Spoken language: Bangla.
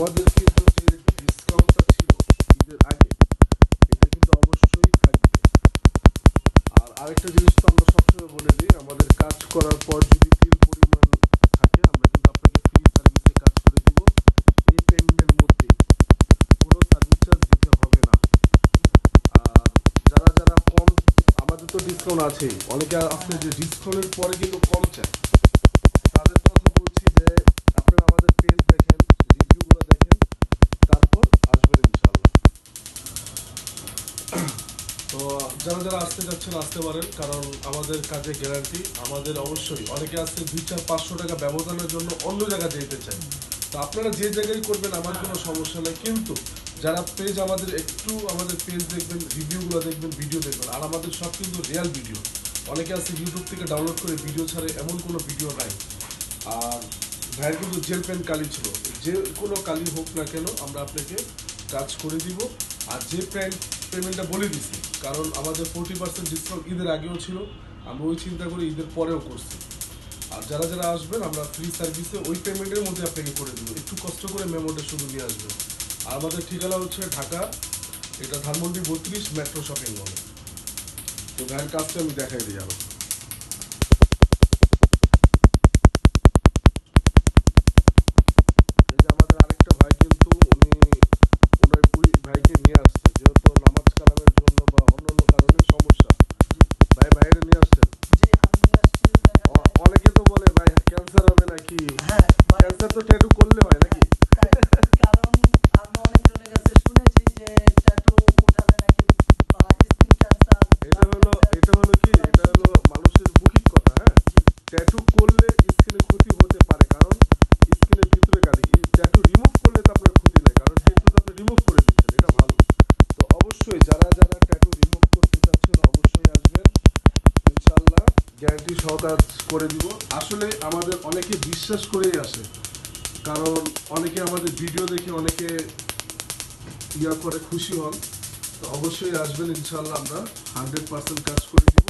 আমাদের কিন্তু যে ডিসকাউন্টটা ছিল ঈদের আগে এটা কিন্তু অবশ্যই থাকবে। আর আরেকটা জিনিস তো আমরা সবসময় বলে দিই, আমাদের কাজ করার পর যদি তিল পরিমাণ থাকে আমরা কিন্তু আপনাকে ফ্রি সার্ভিসে কাজ করে দিব এই পেমেন্টের মধ্যেই, কোনো সার্ভিস চার্জ দিতে হবে না। আর যারা যারা কম, আমাদের তো ডিসকাউন্ট আছেই, অনেকে আছে যে ডিসকাউন্টের পরে কিন্তু কম চায়, তাদের কথা বলছি যে আপনারা আমাদের পেজ দেখেন, রিভিউগুলো দেখেন, তারপর আসবেন ইনশাল্লাহ। তো যারা যারা আসতে যাচ্ছেন আসতে পারেন, কারণ আমাদের কাজে গ্যারান্টি। আমাদের অবশ্যই অনেকে আসছে 200-500 টাকা ব্যবধানের জন্য অন্য জায়গায় যেতে চায়, তো আপনারা যে জায়গায় করবেন আমার কোনো সমস্যা নেই। কিন্তু যারা পেজ আমাদের একটু আমাদের পেজ দেখবেন, রিভিউগুলো দেখবেন, ভিডিও দেখবেন, আর আমাদের সব কিন্তু রিয়েল ভিডিও। অনেকে আছে ইউটিউব থেকে ডাউনলোড করে ভিডিও ছাড়ে, এমন কোনো ভিডিও নাই। আর ভাইয়ের কিন্তু জেল পেন কালি ছিল, যে কোনো কালি হোক না কেন আমরা আপনাকে কাজ করে দিব। আর যে পেমেন্টটা বলে দিছি, কারণ আমাদের 40% ডিসকাউন্ট ঈদের আগেও ছিল, আমরা ওই চিন্তা করে ঈদের পরেও করছি। আর যারা যারা আসবেন আমরা ফ্রি সার্ভিসে ওই পেমেন্টের মধ্যে আপনাকে করে দেবো, একটু কষ্ট করে মেমোটা শুধু নিয়ে আসবেন। আর আমাদের ঠিকানা হচ্ছে ঢাকা, এটা ধানমন্ডি 32 মেট্রো শপিং মল। তো ভাইয়ের কাজটা আমি দেখাই দিই আরো। এই যে আমাদের আরেকটা ভাই কিন্তু উনি ওনার ভাইকে নিয়ে আসছে, যেহেতু নামাজ কালামের জন্য বা অন্যান্য কারণে সমস্যা, ভাই বাইরে নিয়ে আসছেন। অনেকে তো বলে ভাই ক্যান্সার হবে নাকি, ক্যান্সার তো ট্যাটু করলে হয় নাকি? এটা হলো কি, এটা হলো মানুষের মৌখিক কথা। হ্যাঁ, ট্যাটু করলে স্কিনে ক্ষতি হতে পারে, কারণ স্কিনের ভিতরে কালি। ট্যাটু রিমুভ করলে তো আপনার ক্ষতি নাই, কারণ ট্যাটু তো আপনি রিমুভ করে দিচ্ছেন, এটা ভালো। তো অবশ্যই যারা যারা ট্যাটু রিমুভ করতে চাচ্ছেন অবশ্যই আসবেন ইনশাল্লাহ, গ্যারান্টি সহ কাজ করে দিব। আসলে আমাদের অনেকে বিশ্বাস করেই আসে, কারণ অনেকে আমাদের ভিডিও দেখে অনেকে করে খুশি হন। তো অবশ্যই আসবেন ইনশাল্লাহ, আমরা 100% কাজ করে দিব।